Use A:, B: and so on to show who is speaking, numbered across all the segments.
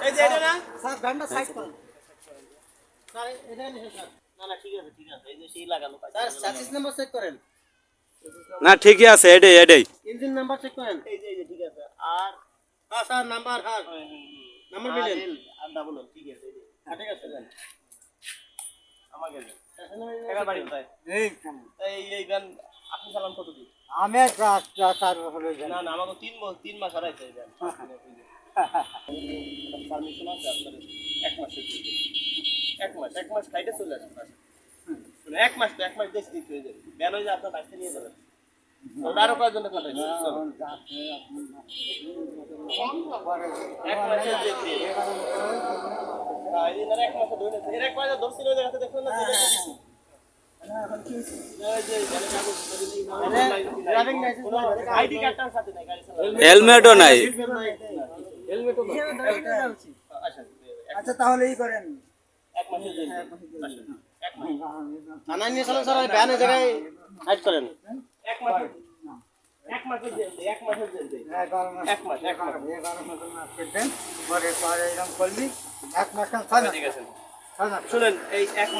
A: এই যে এটা না
B: স্যার ব্যান্ডটা সাইড করুন।
A: স্যার এটা নিয়ে স্যার না ঠিক আছে এই যে সেই লাগানো
B: স্যার সার্ভিস নাম্বার চেক করেন।
C: না ঠিকই আছে, এটাই
B: ইঞ্জিন নাম্বার চেক করেন।
A: এই যে ঠিক আছে আর
B: হ্যাঁ স্যার নাম্বার, হ্যাঁ নাম্বার দিলেন।
A: আর ডাবল ঠিক আছে এই যে
B: ঠিক আছে দেন।
A: আমাকে টাকা বাড়ি কোথায়
B: এই
A: এই গান আপনি চালান কত দিন
B: আমি 4 বছর হয়ে
A: না আমাকে 3 মাস হারাইছে এই গান পারমিশন আছে আপনার 1 মাসের জন্য 1 মাস খাইতে চলে আসে পাশে 1 মাস তো 1 মাস দেশ দিতে হয়ে যাবে ব্যান হয়ে যায় আপনার বাইসে নিয়ে যাবেন আরো কয়েকজনে পাঠাইছে 1 মাসের যে দিয়ে এই দিন 1 মাসে ধরে এর 1 মাসে ধরছিল ওই জায়গাতে দেখলেন না আইডি কার্ডটার সাথে নাই গাড়ি চালানো
C: হেলমেটও নাই।
A: হেলমেটও
B: আচ্ছা তাহলে এই করেন
A: 1 মাসের জন্য 1 মাস
B: থানায় নিয়ে চলেন স্যার, ব্যান এই জায়গায় সাইড করেন।
A: 1 মাসের জেল 1 মাসের জেল 1 মাস
B: 11 মাস দেন, পরে এরকম করবি 1 মাস কাম ছাড়।
A: ঠিক আছে শুনেন এই 1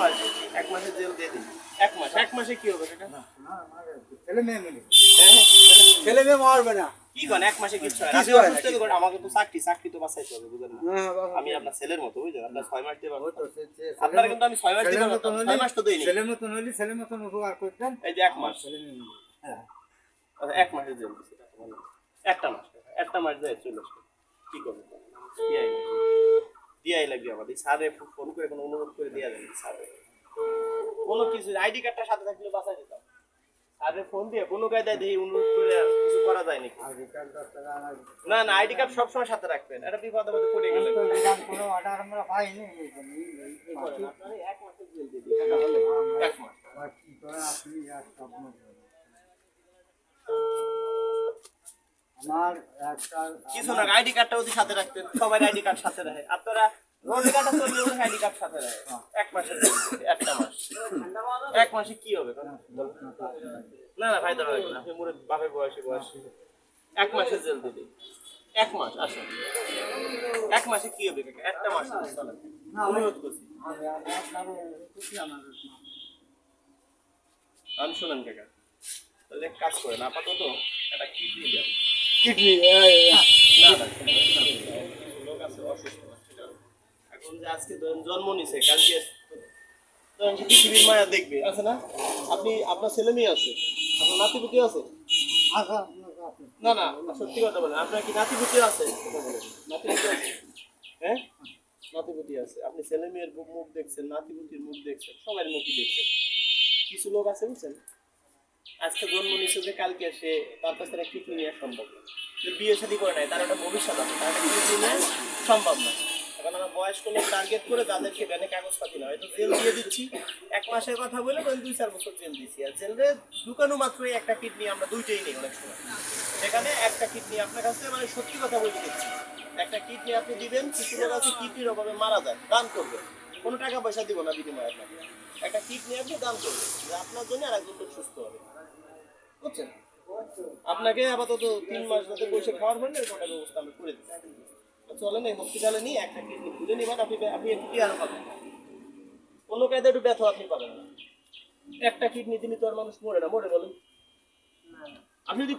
A: মাসের জেল দিয়ে দিন 1 মাসে কি হবে সেটা
B: ছেলে মেয়ে মিলে ছেলে মেয়ে মারবে না।
A: কি কোন 1 মাসে কিছু হয়
B: কিছু হয় না।
A: আমাকে তো চাকরি তো বাঁচাইতে হবে বুঝেন না আমি আপনার ছেলের মতো বুঝলেন আপনার 6 মাস দিয়ে পারবো আপনার কিন্তু আমি 6 মাস দিয়ে পারবো 6 মাস তো দেইনি
B: ছেলের মতন হইলে ছেলের মতন উপকার করতেন।
A: এই যে 1 মাস
B: ছেলে মেয়ে মিলে হ্যাঁ
A: 1 মাসের জেল একটা মাস যায় চলে আসবে কি করবে দিয়াই লাগবে আমাদের স্যারে ফোন করে কোনো অনুরোধ করে দেয়া যাবে স্যারে কোনো কিছু আইডি কার্ডটা সাথে থাকলে বাঁচাই দিতাম স্যারে ফোন দিয়ে কোনো কায়দায় দিয়ে অনুরোধ করে কিছু করা যায় নাকি না আইডি কার্ড সবসময় সাথে রাখবেন এটা বিপদ আপদে পড়ে গেলে
B: কোনো অর্ডার আমরা পাইনি।
A: আপনার 1 মাসের জেল দিয়ে দিই 1 মাস
B: কি করে আপনি আমার একটা
A: কিছু না আইডি কার্ডটা ওদের সাথে রাখতেন সবাই আইডি কার্ড সাথে রাখে আপনারা রোড কার্ডটা চললে ওদের আইডি কার্ড সাথে রাখে 1 মাসের একটা মাস 1 মাসে কি হবে না ভাই দাঁড়া আপনি মোরে বাপের বয়স 1 মাসের জেল দিবি 1 মাস আসেন 1 মাসে কি হবে একটা মাস চলেন অনুরোধ করছি আমি শুনেন কাকা তাহলে এক কাজ করেন আপাতত একটা কিডনি দেন
B: কিডনি
A: লোক আছে অসুস্থ এখন যে আজকে জন্ম নিছে কালকে ধরেন যে পৃথিবীর মায়া দেখবে আছে না আপনি আপনার ছেলে মেয়ে আছে আপনার নাতিপুতি আছে না সত্যি কথা বলেন আপনার কি নাতিপুতি আছে নাতিপুতি আছে হ্যাঁ নাতিপুতি আছে আপনি ছেলে মেয়ের মুখ দেখছেন নাতিপুতির মুখ দেখছেন সবার মুখই দেখছেন কিছু লোক আছে বুঝছেন আজকে জন্ম নিচ্ছে যে কালকে সে তার কাছে একটা কিডনি নেওয়া সম্ভব না যে বিয়ে শাদী করে নাই তার একটা ভবিষ্যৎ আছে তার একটা কিডনি নেওয়া সম্ভব না এখন আমরা বয়স্ক লোক টার্গেট করে তাদেরকে ব্যানে কাগজপাতি না হয়তো জেল দিয়ে দিচ্ছি 1 মাসের কথা বলে 2-4 বছর জেল দিচ্ছি আর জেলে ঢুকানো মাত্রই একটা কিডনি আমরা দুইটাই নেই অনেক সময় সেখানে একটা কিডনি আপনার কাছে মানে সত্যি কথা বলে দিচ্ছি একটা কিডনি আপনি দিবেন কিছু লোক আছে কিডনির অভাবে মারা যায় দান করবেন কোনো টাকা পয়সা দিব না বিনিময়ে আপনাকে একটা কিডনি আপনি দান করবেন যে আপনার জন্য আর একজন লোক সুস্থ হবে বুঝছেন আপনাকে আপাতত 3 মাস যাতে পয়সা খাওয়ার মানে কোটা ব্যবস্থা আমি করে দিচ্ছি চলেন এই হসপিটালে নিয়ে একটা কিডনি খুলে নিবেন আপনি একটু কি আর পাবেন কোনো কায়দা একটু ব্যথা আপনি পাবেন না একটা কিডনি দিলে তো আর মানুষ মরে না মরে বলেন আপনি যদি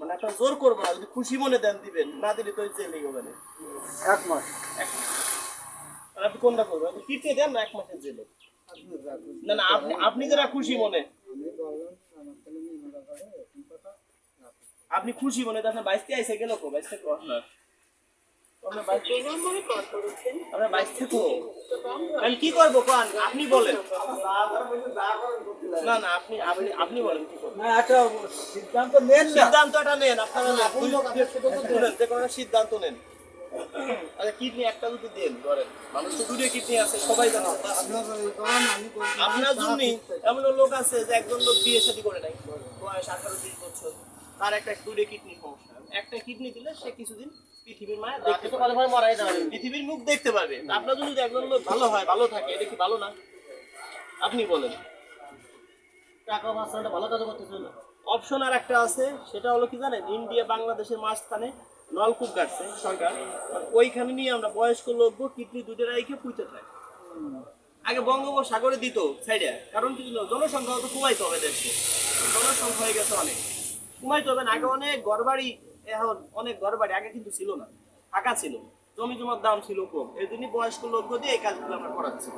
A: মানে আপনার জোর করবো না যদি খুশি মনে দেন দিবেন না দিলে তো জেলেই হবে না
B: 1 মাস
A: আর আপনি কোনটা করবেন আপনি কিডনি দেন না 1 মাসের জেলে না আপনি যারা খুশি মনে আপনি খুশি মনে আপনার 22 আইসে গেল কো 22 থেকে আপনার আপনার 22 থেকে আমি কি করবো কোন আপনি বলেন না আপনি বলেন কি করবেন
B: না একটা সিদ্ধান্ত নেন না।
A: সিদ্ধান্তটা নেন আপনারা যে কোনো সিদ্ধান্ত নেন আচ্ছা কিডনি একটা যদি দেন ধরেন মানুষ তো দুটো কিডনি আছে সবাই জানে আপনার জন্য এমন লোক আছে যে একজন লোক বিয়ে শাদী করে নাই বয়স 18-20 বছর তার একটা দুটো কিডনি সমস্যা একটা কিডনি দিলে সে কিছুদিন পৃথিবীর মায়া দেখতে পারবে মরাই যাবে পৃথিবীর মুখ দেখতে পারবে আপনার জন্য যদি একজন লোক ভালো হয় ভালো থাকে এটা কি ভালো না আপনি বলেন
B: টাকা পয়সাটা ভালো কাজ করতেছিল।
A: অপশন আর একটা আছে সেটা হলো কি জানেন ইন্ডিয়া বাংলাদেশের মাঝখানে নলকূপ কাটছে সরকার, ওইখানে নিয়ে আমরা বয়স্ক লোক কিডনি দুটো রেখে পুঁতে থাকি। আগে বঙ্গোপসাগরে দিত সাইডে, কারণ কি ছিল, জনসংখ্যা তো কমাইতে হবে দেশে, জনসংখ্যা হয়ে গেছে অনেক, কমাইতে হবে না। আগে অনেক ঘরবাড়ি, এখন অনেক ঘরবাড়ি আগে কিন্তু ছিল না, ফাঁকা ছিল, জমি জমার দাম ছিল কম, এই জন্যই বয়স্ক লোক দিয়ে এই কাজগুলো আমরা করাচ্ছি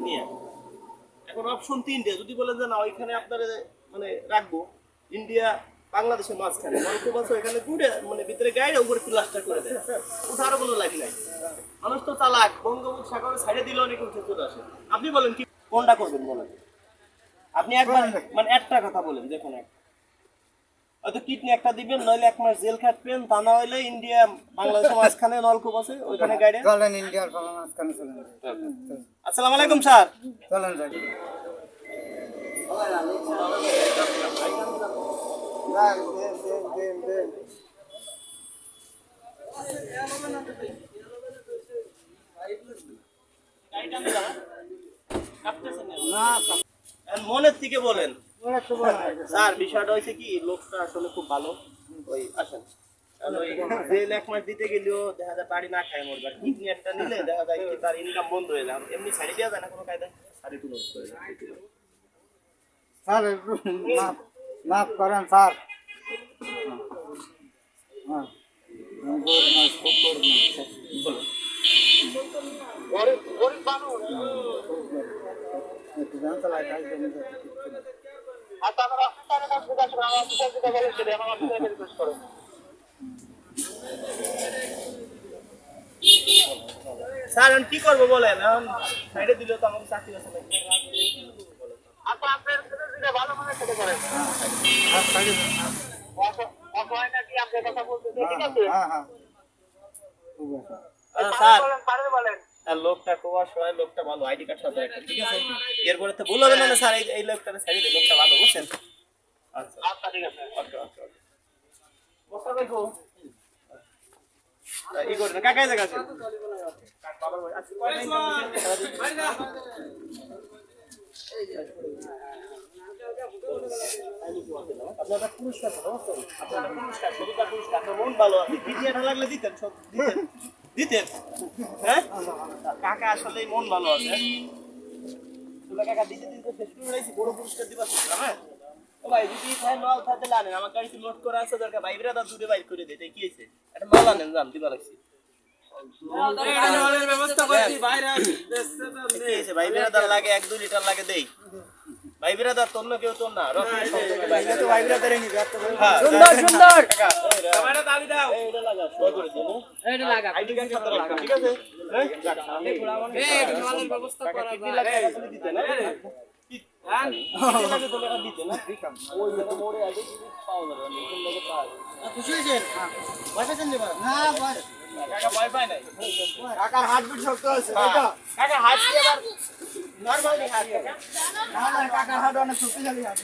A: নিয়ে। এখন অপশন তিনটে, যদি বলেন যে না ওইখানে আপনারা মানে রাখবো, ইন্ডিয়া বাংলাদেশের মাঝখানে নলকূপ আছে, ওইখানে ঘুরে মানে ভিতরে গাড়ি উপরে প্লাস্টার করে দেয়, ওঠারও কোনো লাইফ নাই। মানুষ তো চালাক, বঙ্গোপসাগরে সাইডে দিলে অনেক উঠে চলে আসে। আপনি বলেন কি কোনটা করবেন বলেন, আপনি একবার মানে একটা কথা বলেন, যে কোনো একটা, হয়তো কিডনি একটা দিবেন, নইলে 1 মাস জেল খাটবেন, তা না হইলে ইন্ডিয়া বাংলাদেশের মাঝখানে নলকূপ আছে ওইখানে গাড়ি।
B: চলেন ইন্ডিয়ার ফলান মাঝখানে চলেন।
A: আসসালামু আলাইকুম স্যার।
B: চলেন যাই।
A: মনের থেকে বলেন স্যার, বিষয়টা হয়েছে কি, লোকটা আসলে খুব ভালো, ওই আসেন, আর ওই জেল 1 মাস দিতে গেলেও দেখা যায় বাড়ি না খায় মরবে, কিডনি একটা নিলে দেখা যায় কি তার ইনকাম বন্ধ হয়ে যায়, এমনি ছাড়ি দেওয়া যায় না কোনো কায়দায়, ছাড়ি তুলে
B: স্যার একটু মাফ মাফ করেন স্যার। হ্যাঁ খুব করবেন একটু জান চালাই খাই
A: স্যার এখন কি করবো বলেন, এখন সাইডে দিলে তো আমাকে চাকরি আছে নাকি? স্যার আর লোকটা কোয়া সবাই, লোকটা ভালো, আইডি কার্ড সাথে একটা, ঠিক আছে, এরপরে তো ভুল হবে না স্যার, এই লোকটা সাইডে দিন, লোকটা ভালো, বুঝছেন? আচ্ছা আচ্ছা ঠিক আছে, ওকে ওকে ওকে, বসা দেখো ই করে না, কাকাই জায়গা আছে বাবার ভাই, আচ্ছা কয়টা ইনকাম আপনারা পুরস্কার পাবেন, আপনারা পুরস্কার, সরকার পুরস্কার, আপনার মন ভালো, আপনি ভিডিওটা লাগলে দিতেন, সব দিতেন, দিতেন, হ্যাঁ কাকা আসলে মন ভালো আছে, তোলা কাকা দিতে দিতে শেষ করে রয়েছি, বড় পুরস্কার দিবা শেষ, হ্যাঁ ও ভাই যদি খায় মাল থাকতে লানেন, আমার গাড়িতে লোড করা আছে, দরকার ভাই বিরাদার দূরে বাইর করে দিতে, কি হয়েছে একটা মাল আনেন, জান দিবা লাগছি, ব্যবস্থা করছি বাইরে আছে, কি হয়েছে ভাই বিরাদার লাগে 1-2 লিটার লাগে দেই, ভাই বিরাদার তোর না কেউ তোর না,
B: এটা তো ভাই ব্রাদারই নিবে এত
A: সুন্দর সুন্দর ক্যামেরা দাবি দাও, এইটা লাগা সব করে দিন, এইটা লাগা আইডি কার্ড সাথে রাখো, ঠিক আছে, হ্যাঁ এই মালের ব্যবস্থা করা যায়, লাগে আসলে দিতে না, হ্যাঁ লাগে তো লাগা দিতে না, ওই যে মোড়ে আছে পাওয়া যাবে না, কোন লাগে পাওয়া খুশি হইছেন? ওয়াইফাই চান দিবা না, কাকা ওয়াইফাই নাই,
B: কাকার হার্টবিট শক্ত আছে
A: কাকা হাত দিয়ে আবার নরমালি হাত, কাকা
B: না না কাকার হার্ট অনেক শক্তিশালী হার্ট